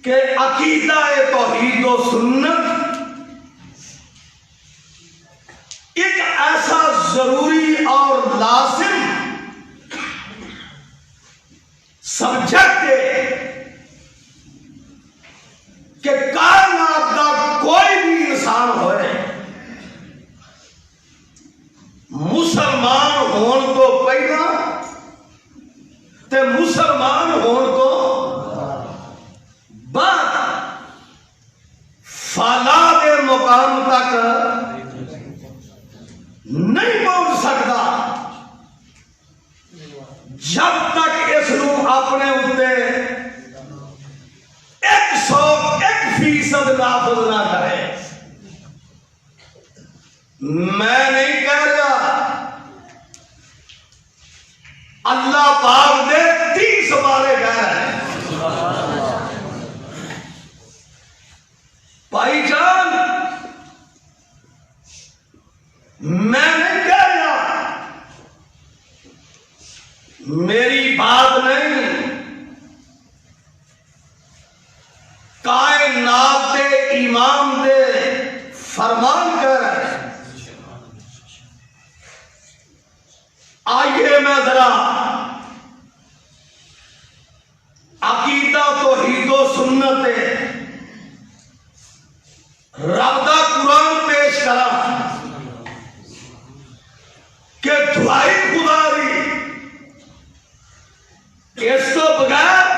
کہ عقیدہ توحید و سنت ایک ایسا ضروری اور لازم سبجیکٹ ہے کہ کائنات کا کوئی بھی انسان ہوئے مسلمان ہون تو پہلا تے مسلمان ہون تو بعد فلا کے مقام تک نہیں پہنچ سکتا جب تک اس نو اپنے اتنے 101% نافذ نہ کرے۔ میں نہیں کہہ رہا، اللہ پاک نے 30 بارے کہہ رہے ہیں۔ بھائی جان میں نہیں کہہ رہا، میری بات نہیں، کائنات دے امام دے فرمان کہہ رہے ہیں۔ آئیے میں ذرا عقیدہ توحید و سنت رب دا قرآن پیش کرا کہ دعائی خدا دی اس تو بغیر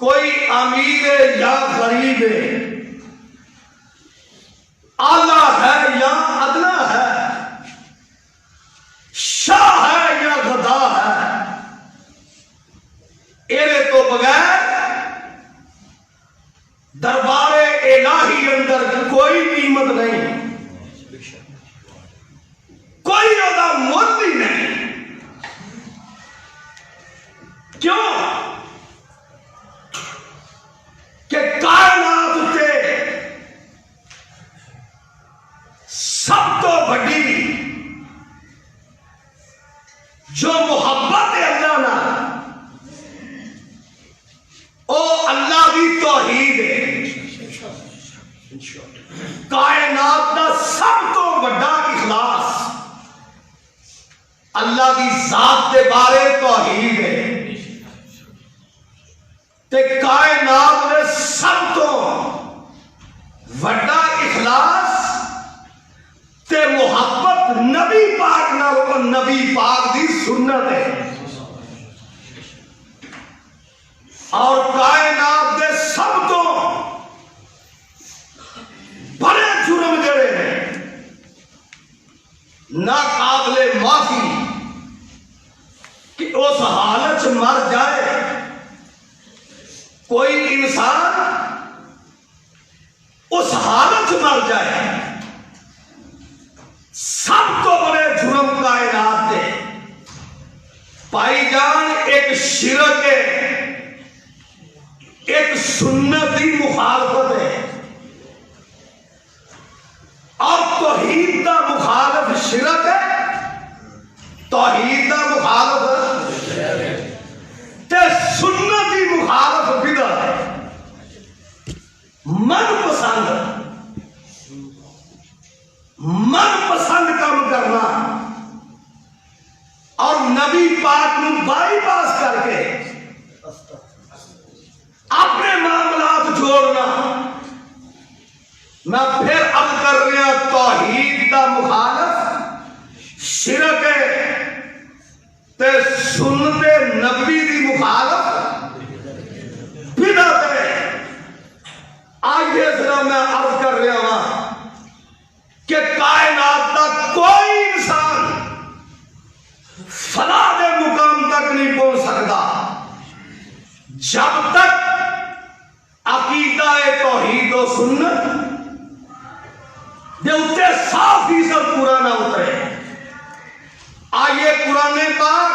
کوئی امیر ہے یا غریب ہے، اعلیٰ ہے یا ادنا ہے، شاہ ہے یا غدا ہے، ایرے تو بغیر دربار الہی اندر کوئی قیمت نہیں، کوئی ادا مول ہی نہیں۔ کیوں کہ کائنات کے سب تو بڑی جو محبت ہے اللہ نہ او اللہ کی توحید ہے۔ کائنات کا سب تو بڑا اخلاص اللہ کی ذات کے بارے توحید ہے، تے کائنات میں سب تو بڑا اخلاص تے محبت نبی پاک نال نبی پاک دی سنت ہے، اور کائنات دے سب تو بڑے جرم جڑے ہیں نہ قابل معافی کہ اس حالت مر جائے کوئی انسان، اس حالت مر جائے، سب تو بڑے جرم کائنات دے پائی جان ایک شرک ہے، ایک سنتی مخالفت ہے، اور توحید کا مخالف شرک ہے، توحید کا مخالف تے سنتی مخالف بدعت ہے۔ من پسند کام کرنا اور نبی پاک نو بائی پاس کر کے اپنے معاملات جوڑنا، میں پھر اب کر رہا توحید کا مخالف شرک ہے تے سنت نبی دی مخالف بدعت ہے۔ آئیے ذرا میں عرض کر رہا ہوں کہ کائنات کا کوئی انسان فلاح دے مقام تک نہیں پہنچ سکتا جب تک عقیدہ توحید و سنت دے اتنے 100% پورا نہ اترے۔ آئیے قرآن پاک،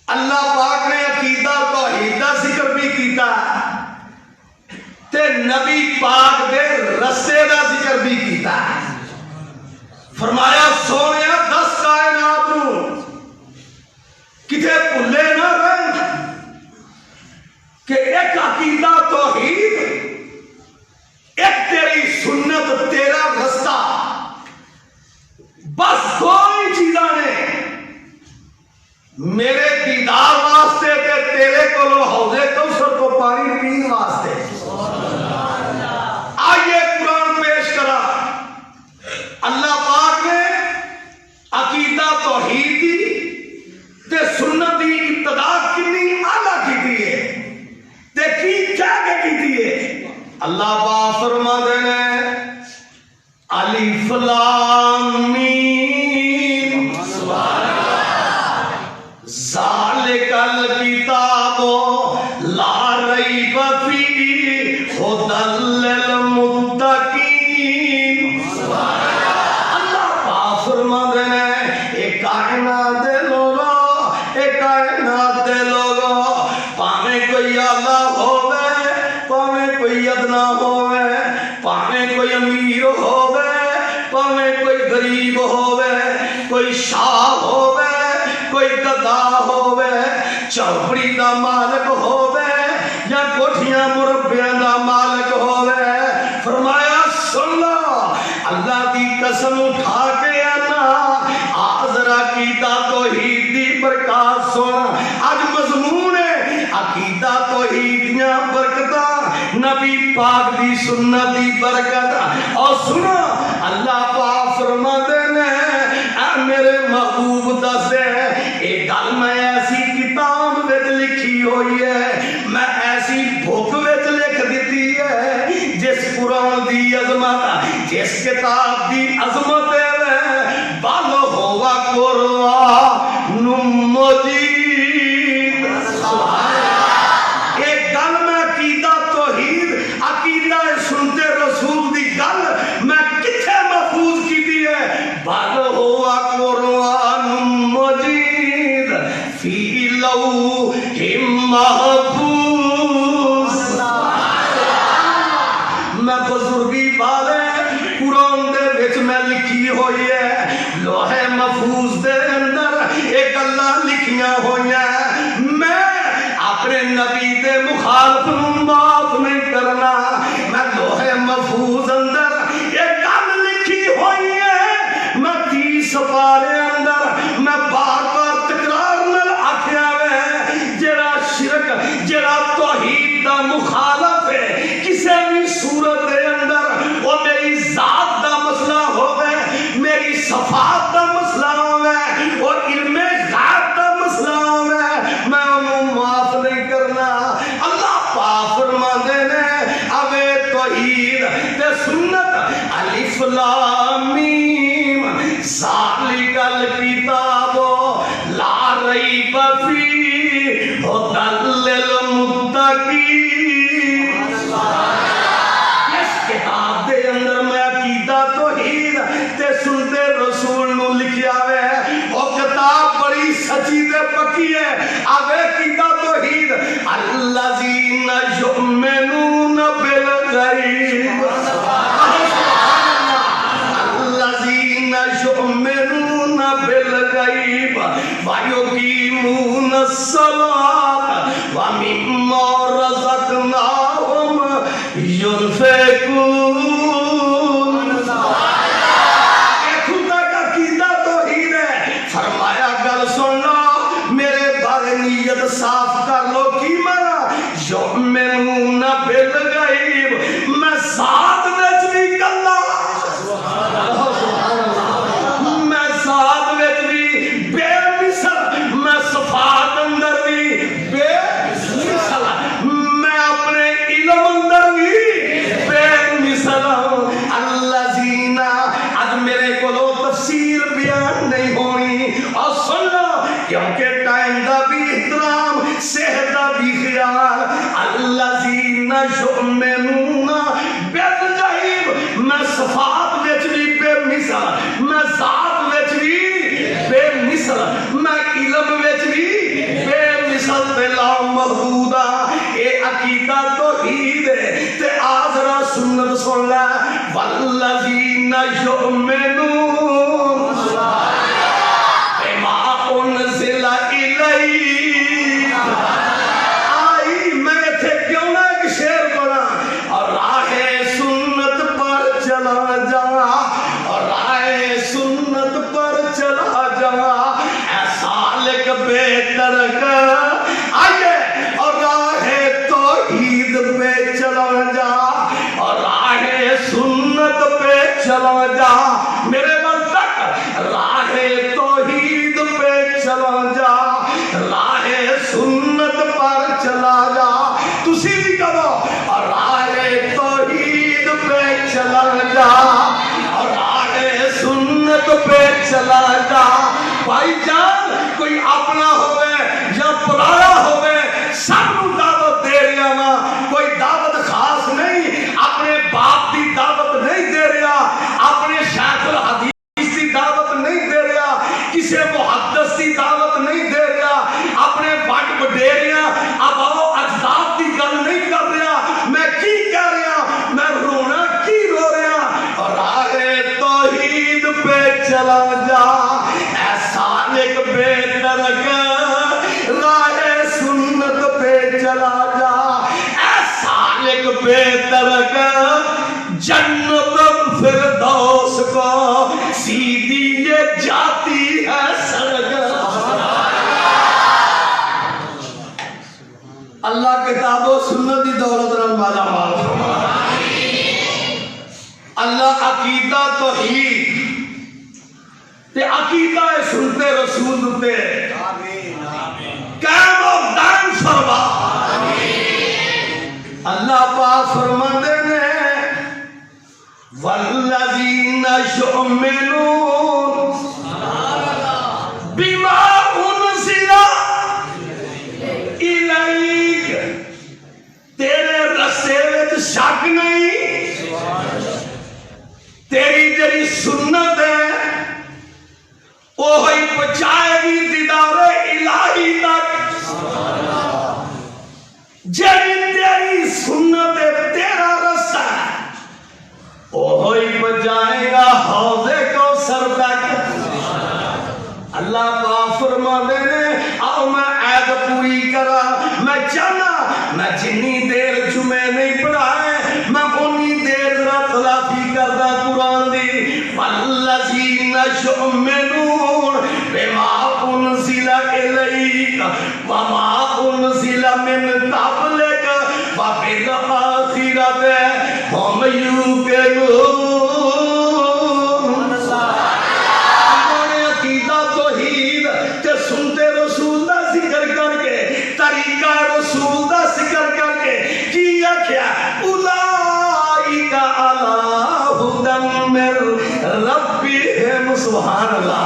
اللہ پاک نے عقیدہ توحید کا ذکر بھی کیتا ہے تے نبی پاک دے رسے کا ذکر بھی کیتا ہے۔ فرمایا سونیا 10 کائنات نو کتے بھلے نہ رہن کہ ایک عقیدہ توحید، ایک تیری سنت، تیرا رستہ، بس دو ہی چیزاں نے میرے دیدار واسطے تے تیرے کو حوضے کوثر کو پانی پین واسطے۔ آئیے قرآن پیش کرا، اللہ پاک نے عقیدہ توحید دی تے سنت دی ابتدا کنی اعلیٰ کی ہے تے کی کیا کی ہے۔ اللہ پاک فرما دینے الف لام میم ذالک الکتاب لا ریب فیہ ھدی للمتقین۔ اللہ پاک فرما دینے اے کائنات دے لوگو، اے کائنات دے لوگو، پاویں کوئی اعلیٰ ہووے، پاویں کوئی ادنا ہووے، پاویں کوئی امیر ہووے، پاویں کوئی غریب ہووے، کوئی شاہ ہووے، کوئی گدا ہووے، چوپڑی دا مالک ہووے یا کوٹھیاں مربیاں دا مالک ہووے، فرمایا سن لو اللہ دی قسم اٹھا کے آنا آذر عقیدہ توحید دی برکات سن۔ آج مضمون ہے عقیدہ توحید دیاں برکتاں، نبی پاک دی سنت دی برکت۔ اور سنو اللہ پاک فرما دینے اے میرے محبوب دسے اے گل میں ایسی کتاب وچ لکھی ہوئی ہے، میں ایسی بھوک وچ لکھ دیتی ہے، جس قرآن دی عظمت، جس کتاب دی عظمت ہے بل ہوا قرآن مجید۔ ایک گل میں عقیدہ توحید، عقیدہ سنتے رسول دی گل میں کتھے محفوظ کی دی ہے، بل ہوا قرآن مجید فی لوح محفوظ۔ میں بزرگی والے قرآن دے وچ میں لکھی ہوئی ہے، لوح محفوظ دے اندر ایک اللہ لکھیاں ہوئی ہیں، میں اپنے نبی دے مخالف معاف نہیں کرنا، میں لوح محفوظ اندر ایک گل لکھی ہوئی ہے، میں 30 پارے اندر میں بار بار تکرار نال آکھیا ہے، جڑا شرک، جڑا توحید دا مخالف ہے کسے بھی صورت دے اندر، وہ میری ذات دا مسئلہ ہوئے، میری صفات دا مسئلہ ہوئے، اور علم غیب دا مسئلہ ہوئے، میں انہوں معاف نہیں کرنا۔ اللہ پاک فرما دینے اوے توحید تے سنت الف لام میم ذالک الکتاب لا ریب فیہ ھدی للمتقین۔ اس کتاب دے اندر میں عقیدہ توحید تے سنتے رسول نو لکھیا ہے، وہ کتاب بڑی سچی تے پکی ہے۔ آگے عقیدہ توحید الذین یؤمنون بالغیب، الذین یؤمنون بالغیب ویقیمون الصلاۃ ومما رزقناہم ينفقون۔ اتھوں تک عقیدہ توحید ہے۔ فرمایا گل سن لو، میرے بارے نیت صاف کر لو، کی مانا یؤمنون بالغیب، میں ذات وچ بھی گلا، میں ذات وچ بھی بے مثل، میں صفات اندر بھی بے مثل، میں اپنے علم اندر بھی بے مثل۔ الذین، آج میرے کو تفسیر بیان نہیں ہونی، اور سن لو کیونکہ ٹائم دا بھی احترام، صحت دا بھی خیال۔ الذین یؤمنون بالغیب، میں صفات وچ بھی بے مثل، میں ذات وچ بھی بے مثل، میں علم وچ بھی بے مثل تے لامحدود۔ اے عقیدہ توحید ہے تے آذرا سنت سن لے، والذین یؤمنون بما انزل الیک۔ آئی میں جا اور آگے سنت پہ چلا جا. بھائی جان کوئی اپنا ہوئے یا پرایا ہوئے سب نو دعوت دے رہا وا. کوئی دعوت خاص نہیں, اپنے باپ دی دعوت نہیں دے رہا, اپنے شیخ الحدیث دی دعوت نہیں دے رہا, کسی محدث دی دعوت نہیں دے رہا, اپنے وڈ وڈیریاں آباؤ اجداد دی گل نہیں کر رہا. میں کی کہہ رہا, میں رونا کی رو رہا. اور آگے توحید پہ چلا جا اے سالک بے درک, راہ سنت پہ چلا جا اے سالک بے درک, جنت الفردوس کو سیدھی یہ جاتی ہے سڑک. اللہ کتاب و سنت دی دولت نال مالا مال فرمائے. اللہ عقیدہ توحید تے عقیدہ سنتے رسول تے قائم و دائم فرما. اللہ پاک فرماندے نے والذین یؤمنون بما انزل الیک, تیرے رسے وچ شک نہیں, تیری جڑی سنت ہے وہی پہنچائے گی دیدار الہی تک. جڑی تیری سنت ہے, تیرا رسہ ہے, وہی پہنچائے گا حوض کوثر تک. اللہ پاک فرماندے نے آؤ میں عید پوری کرا. میں چاہنا میں جنی دیر جمعے نہیں پڑھائے میں انی دیر ذرا تلافی کردہ قرآن دی. والذین یؤمنون بما انزل الیک وما انزل من قبلک وبالآخرۃ هم یوقنون. عقیدہ توحید تے سنتے رسول دا ذکر کر کے, طریقہ رسول دا ذکر کر کے کی آخیا اولئک علی ھدی من ربہم. سبحان اللہ.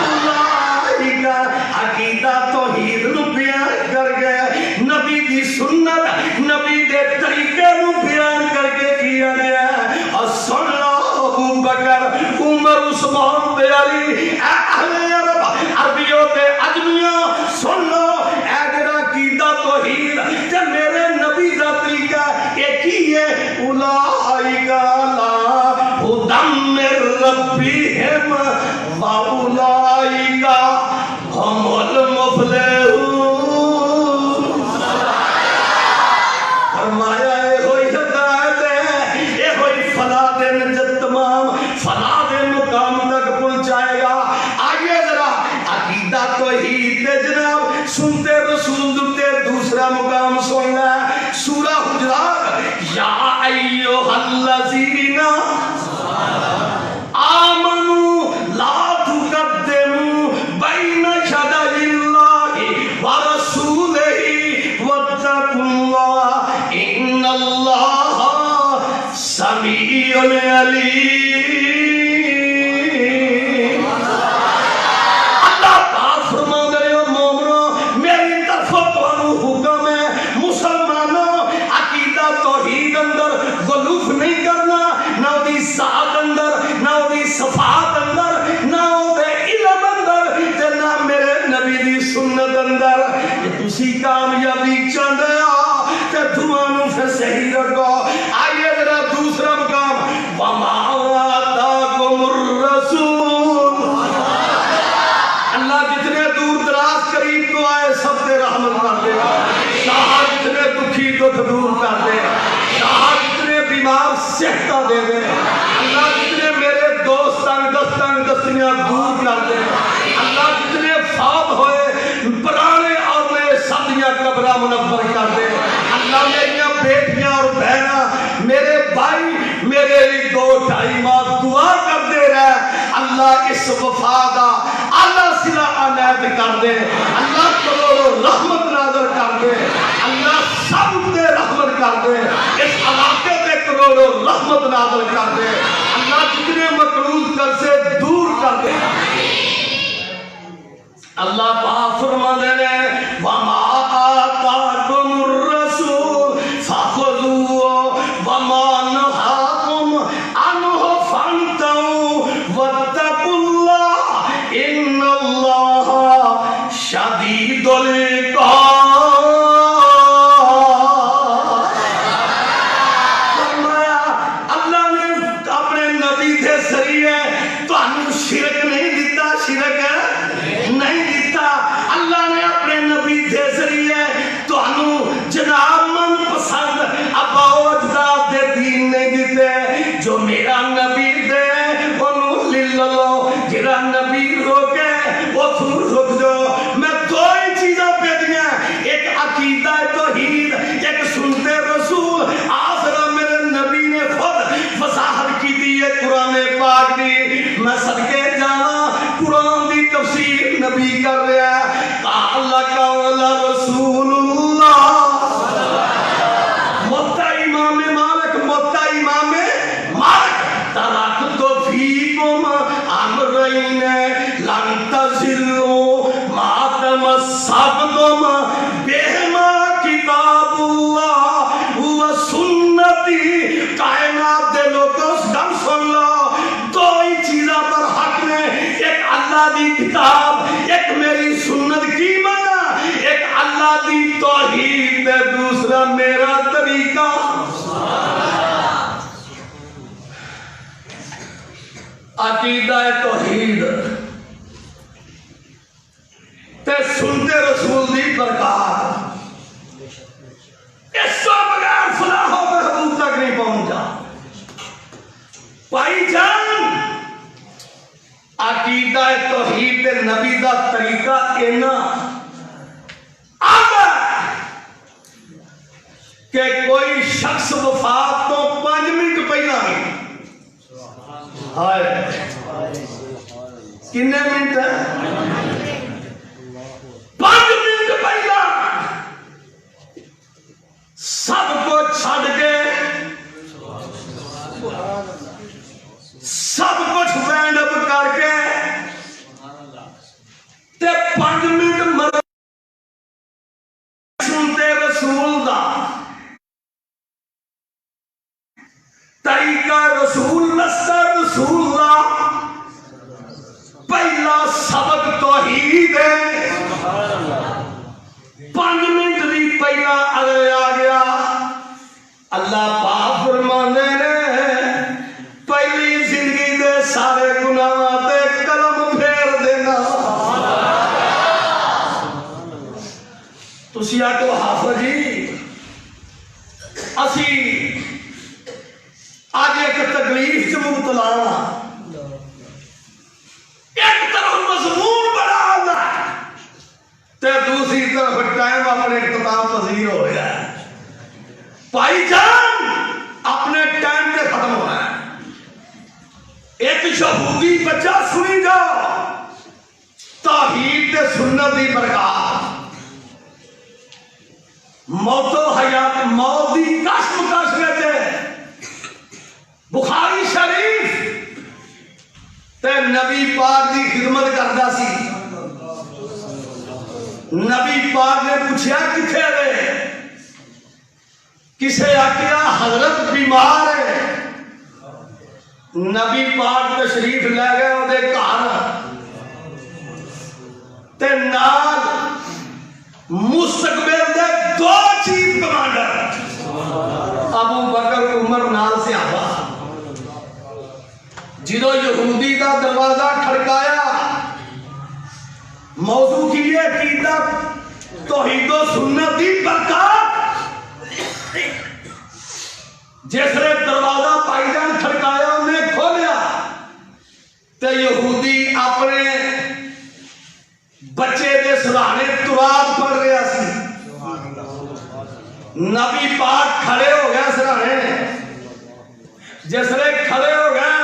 اولئک عقیدہ توحید نو بیان کر گئے, نبی دی سنت نبی دے طریقے نو بیان کر کے کیا گیا. اور سن لو ابو بکر عمر عثمان تے علی اہل عرب عربیوں تے اجمیوں سن لو اے جڑا عقیدہ توحید تے میرے نبی دا طریقہ ایک ہی ہے. اولئک علی ھدی من ربہم واولئک هم المفلحون. فرمایا اے ہوئی ہدایت ہے, اے ہوئی فلاح دے نجات تمام فلاح دے مقام تک پہنچائے گا. آئیے ذرا عقیدہ توحید دے جناب سنتے رسول دے دوسرا مقام سننا سورہ حجرات. یا ایھا الذین آمنوا لا تقدموا بین یدی اللہ ورسولہ واتقوا اللہ ان اللہ سمیع علیم. اللہ پاک فرماندے نے مومنو میری طرفوں تانوں حکم ہے مسلمانوں عقیدہ توحید اندر غلوف نہیں کرنا, نہ دی ذات اندر, نہ دی صفات اندر, نہ دے علم اندر, تے نہ میرے نبی دی سنت اندر. یہ تسی کامیابی چاہندے ہو تے دعاؤں پھر صحیح رکھو. آئیے ذرا دوسرا مقام وما آتاکم الرسول. اللہ جتنے دور دراز قریب تو آئے سب تے رحمت کر دے, شاہ جتنے دکھی دکھ دور کر دے, شاہ جتنے بیمار صحتہ دے دے, اللہ جتنے میرے دوست دستیاں دور کر دے, اللہ جتنے فوت ہوئے پرانے اور نئے سب دیاں قبراں منور کر دے. اللہ میریاں بیٹیاں اور بہناں میرے بھائی میرے لیے 2-2.5 ماہ دعا کر دے رہے. اللہ اس وفا دا اللہ صلہ عنایت کر دے, اللہ کروڑوں رحمت نازل کر دے, اللہ سب تے رحمت کر دے, اس علاقے تے کروڑوں رحمت نازل کر دے. اللہ جتنے مقروض کر سے دور کر دے. اللہ پاک فرما دے رہے وما آتاکم الرسول فخذوه وما نهاکم عنه فانتهوا واتقوا الله ان اللہ شدید العقاب. اللہ نے اپنے نبی دے ذریعے تانوں شرک نہیں دیتا, شرک نہیں دیتا. اللہ نے اپنے نبی دے ذریعے تانوں جناب من پسند ابا و اجداد دے دین نہیں دیتے. جو میرا نبی دے انہوں للہ, جرا نبی روکے وہ تم رک جاؤ. میں دو ہی چیزیں پہ دیا, ایک عقیدہ توحید, ایک سنتے رسول. آخرہ میرے نبی نے خود وضاحت کی دی ہے قرآن پاک دی. میں صدقے جانا قرآن دی تفسیر نبی کر رہا ہے. اللہ کا والا رسول اللہ متا امام مالک, متا امام مالک ترکت فیکم امرین لن تضلوا ما تمسکتم بہما کتاب اللہ و سنتی. کائنات دے لوگوں گم سن لو, دو ہی چیزاں پر حق نے, ایک اللہ دی کتاب, ایک میری سنت کی مانا, ایک اللہ دی توحید, دوسرا میرا طریقہ. عقیدہ توحید تے سنتے رسول دی برکات, اس کو بغیر فلاح و بہبود تک نہیں پہنچا. بھائی جان عقیدہ توحید نبی دا طریقہ اینا آگا کہ کوئی شخص وفات تو 5 منٹ پہلا کنے منٹ ہے 5 منٹ پہلا سب کو چھڑ کے سب کچھ وینڈ اپ کر کے تے 5 منٹ مر سنتے رسول دا طریقہ رسول نصر رسول اللہ. پہلا سبق توحید ہے. 5 منٹ دی پہلا اگلے آ گیا. اللہ پاک فرماندے نے پہلی زندگی دے سارے گناہاں تے قلم پھیر دینا. تسی آکو حافظ جی اسی آج ایک تکلیف سے مبتلا, ایک طرف مضمون بڑا آنا تے دوسری طرف ٹائم اپنے اختتام پذیر ہو گیا. بھائی جان اپنے ٹائم پہ ختم ہو رہا ہے. ایک یہودی بچہ سنی جاؤ توحید تے سنت دی برکات, موت و حیات, موت دی کشف کشف بخاری شریف تے نبی پاک دی خدمت کرتا سی. نبی پاک نے پوچھا کتھے رہے, کسے آکیا حضرت بیمار ہے. نبی پاک تشریف لے گئے اودے گھر تے نال مستقبل دے 2 چیف کمانڈر ابو بکر عمر نال صحابہ. جدو یہودی کا دروازہ کھڑکایا, موضوع کی یہ عقیدہ توحید و سنت دی برکات, جس نے دروازہ پائی جان کھڑکایا انہیں کھولیا تے یہودی اپنے بچے دے سرانے تراب پڑ رہا سی. نبی پاک کھڑے ہو گئے سرانے, جس نے کھڑے ہو گئے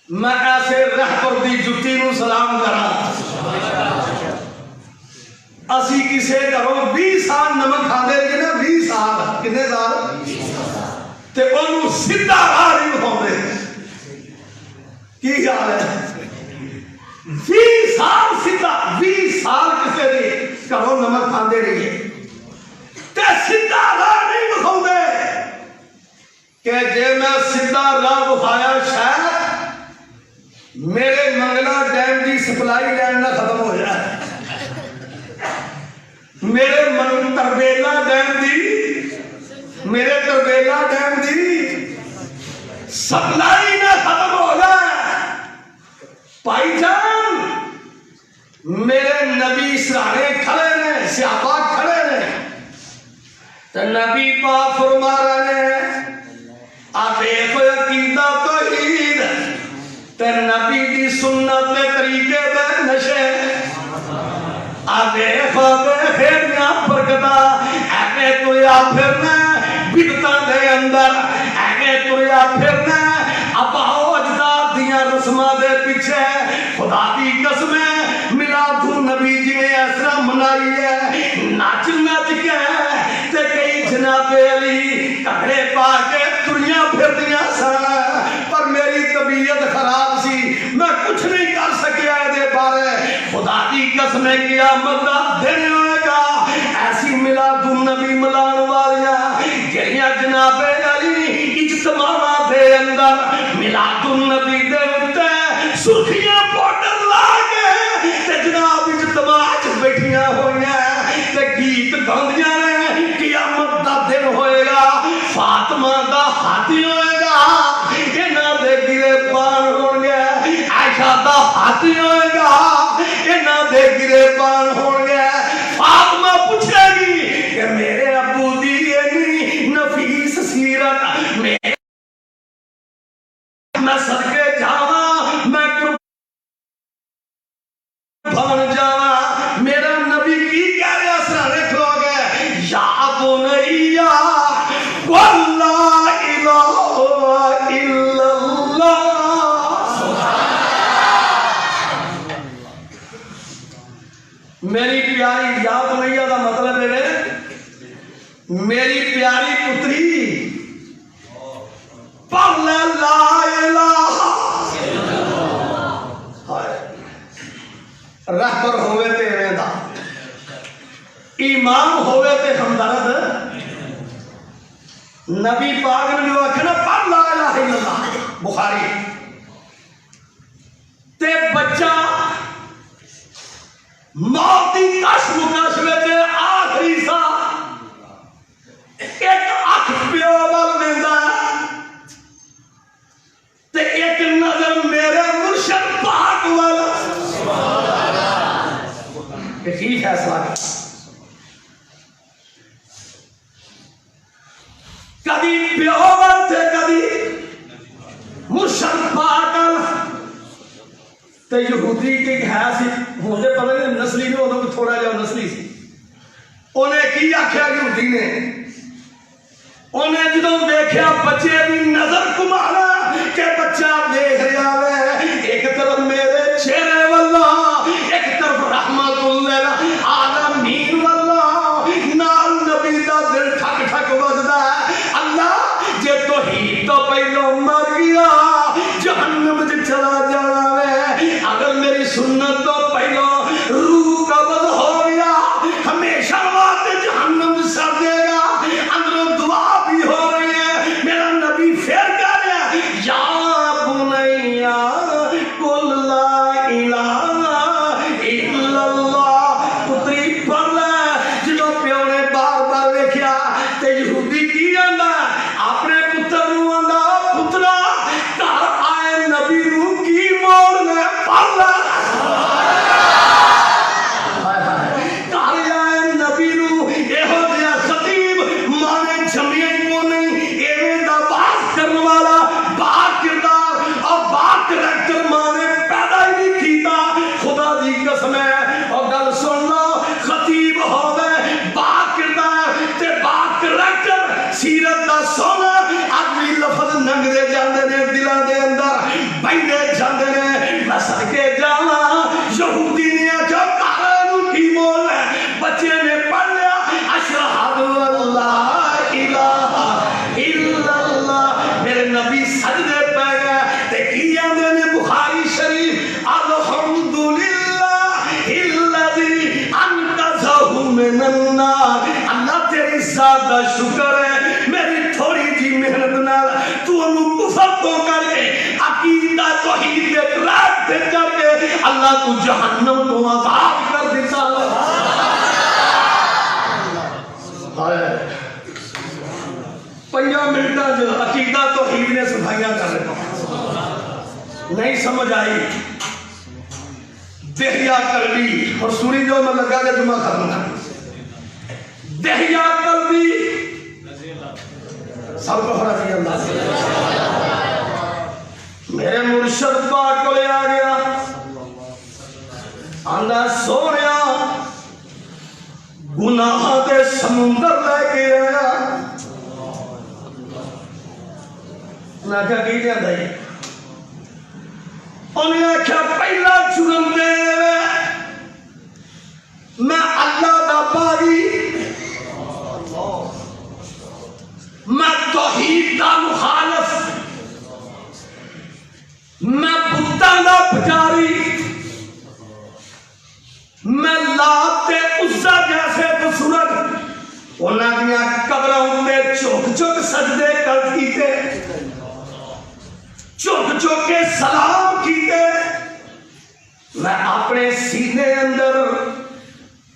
میں ایسے رہبر دی جتی نو سلام کرا. اسی کسے گھروں 20 سال نمک کھاندے رہے نا, 20 سال کتنے سال تے انہوں سیدھا راہ نہیں بتاؤندے. کی حال ہے 20 سال سیدھا 20 سال کسی دی گھروں نمک کھاندے رہیے تے سیدھا راہ نہیں بکھاؤندے کہ جے میں سیدھا راہ بکھایا شاید میرے منگلا ڈیم دی سپلائی لائن نہ ختم ہو جائے میرے تربیلا ڈیم دی سپلائی نہ ختم ہو جائے بھائی جان میرے نبی سرانے کھڑے نے صحابہ کھڑے نے تو نبی پاک فرما رہے ہیں آپ دیکھو عقیدہ توحید تے نبی دی سنت دے طریقے دے نشے آپ دیکھو پھرنا برکتا ایویں تریا پھرنا بدعتاں دے اندر ایویں تریا پھرنا ابا اجداد دیاں رسماں دے پیچھے خدا دی قسم میلاد النبی جی نے اس طرح منائی ہے ناچ نچ کے تے کئی جناب علی کپڑے پا کے تریاں پھردیاں سن پر میری طبیعت خراب سی میں کچھ نہیں کر سکیا دے بارے خدا دی قسم قیامت دا دن ہوئے گا ایسی میلاد النبی ملان والیاں جہیاں جناب علی اجتماعات دے اندر میلاد النبی دے اتے سرخیاں پاؤڈر لا کے تے جناب اجتماع بیٹھیاں ہوئیاں تے گیت گاندیاں نے قیامت دا دن ہوئے گا فاطمہ دا ہاتھی ہوئے گا انہاں دے گریبان ہون گے عائشہ دا ہاتھی ہوئے گا انہاں دے گریبان ہون گے فاطمہ پوچھے گی کہ میرے ابو دی اتنی نفیس سیرت میں صدقے جاواں میں قربان جاواں میرا نبی کی کہہ رہا سرانے کھلو گئے یا بنیا واللہ الہ الا اللہ میری پیاری یا بنیا دا مطلب ہے میری پیاری پتری پڑھ لا الہ رہبر ہوئے تے رہدا امام ہوئے تے ہمدرد نبی پاک نے جو آکھنا پڑھ لا الہ الا اللہ بخاری تے بچہ موتی کش مکش وچ آخری سا ایک اکھ پیو وال ویندا تے ایک نظر میرے مرشد پاک والا کہ کی فیصلہ کبھی پیو وال تے کبھی مرشد پاک تے یہودی کی ہے سی ہوندے پتہ نہیں نسلی نے ادوں تھوڑا جہا نسلی سی انہیں کی آخیا یہودی نے انہیں جدوں دیکھیا بچے دی نظر کمانا کہ بچہ دیکھ رہا ہے ایک طرف میرے چہرے واللہ ایک طرف رحمت اللہ عالمین واللہ نال نبی دا دل ٹھک ٹھک وجدا ہے اللہ جے توحید تو پہلو مر گیا جہنم وچ چلا جانا ہے اگر میری سنت تو پہلو روح قبض ہو گیا ہمیشہ واسطے جہنم سڑ دے گا اندروں دعا بھی ہو رہی ہے میرا نبی پھر کہہ رہا ہے یا بنیا قل لا الہ الا اللہ پتری پڑھ لے جدوں پیو نے بار بار ویکھیا تے یہودی کی آندا اپنے پتر نوں آندا پترا گھر آئے نبی نوں کی موڑ نے پڑھ لے سیرت دا سونا آدمی لفظ ننگ دے جاندے نے دلاں دے اندر بہندے جاندے نے میں صدقے جاواں یہودی نے آکھیا گھر نوں کی مول ہے بچے نے پڑھ لیا اشہد اللہ الہ الا اللہ میرے نبی سجدے پہ گئے تے کی آندے نے بخاری دا شکر ہے میری تھوڑی جی محنت نال تو انہوں کفر تو کر کے عقیدہ توحید دے رات دے کر کے اللہ تو جہنم تو عذاب کر دیتا پنجا منٹا جو عقیدہ توحید نے سبھائیاں کر رہا نہیں سمجھ آئی دہیا قلبی اور سوری جو میں لگا کہ جمعہ ختم کر دہیا قلبی سب کو رضی اللہ سے میرے مرشد پاک کو لے آ گیا آندہ سونیا گناہ دے سمندر لے کے آیا نہ کیا کی جاندہ ہے انہیں آکھا پہلا جرم دے میں اللہ دا باری میں توحید دا مخالف میں بتاں دا پجاری میں لات عزا جیسے بزرگ انہاں دیا قبراں اندے چوک چوک سجدے کر کیتے چوک چوک کے سلام کیتے میں اپنے سینے اندر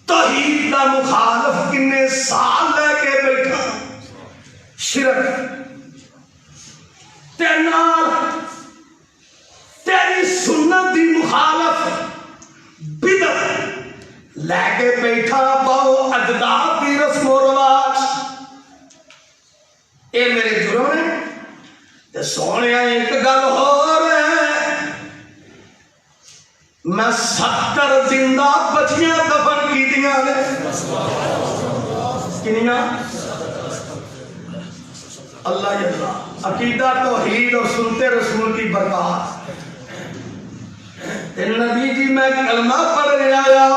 توحید دا مخالف کنے سال لے کے بیٹھا شرک تیری سنت دی مخالف بدعت لے کے بیٹھا باؤ اجداد دی رسم و رواج اے میرے جرم نے تے سونے ایک گل ہو رہے میں 70 زندہ بچیاں دفن کی دیا نے کنیاں اللہ اللہ عقیدہ توحید اور سنتے رسول کی برکات نبی جی میں کلمہ پڑھنے آیا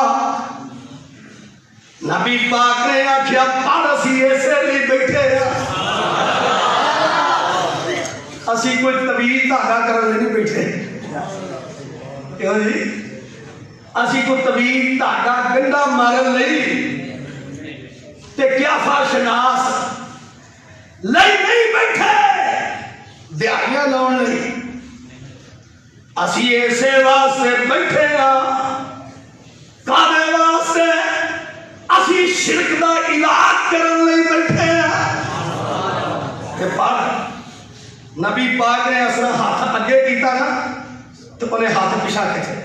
نبی پاک نے آکھیا پڑھ اسی ایسے بھی بیٹھے اسی کوئی طبیعی دھاگا کرنے نہیں بیٹھے کیوں جی اسی کوئی طبیعی دھاگا گنڈا مارن نہیں تے کیا فاشناس نہیں بیٹھے دیاریاں لاؤن نہیں اسی ایسے واسطے بیٹھے کادے واسطے اسی شرک دا علاج کرن نہیں بیٹھے کہ پڑھ نبی پاک نے اصلا ہاتھ اگے کیتا نا تو انہیں ہاتھ پیچھا کے تھے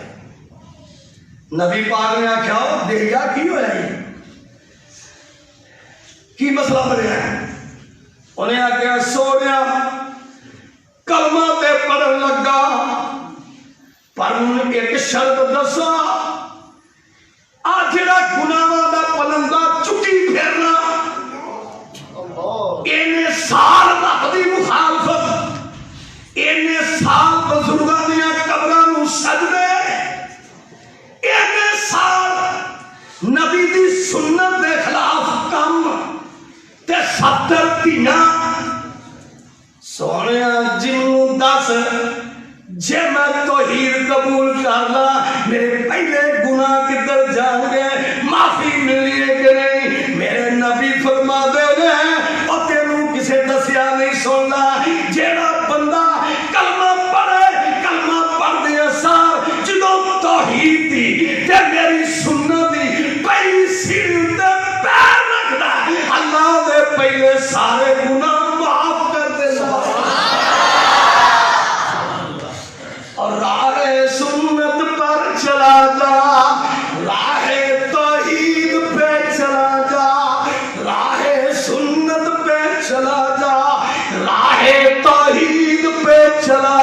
نبی پاک نے آکھیا دہیا کی ہویا ہے کی مسئلہ بنیا ہے انہیں آکھیا سونیا کلمہ تے پڑھن لگا پر انہیں ایک شرط دسا آجڑا گناہاں دا پلندہ چکی پھرنا انہیں سال رکھدی مخالفت انہیں سال بزرگاں دیا قبراں نو سجدے انہیں سال نبی دی سنت دے خلاف کم تے 70 تیاں سونیا جنوں دس جے میں توحید قبول کرنا میرے پہلے گناہ کدھر جان گئے معافی ملی ہے کہ نہیں میرے نبی فرما دے گئے اور تینوں کسے دسیا نہیں سننا جیڑا بندہ کلمہ پڑھ دیا سار جدوں توحید دی تے میری سنت دی پہلی سیڑھی تے پیر رکھدا اللہ دے پہلے سارے گناہ معاف کر دے اور راہ سنت پر چلا جا راہ توحید پہ چلا جا راہ سنت پہ چلا جا راہ توحید پہ چلا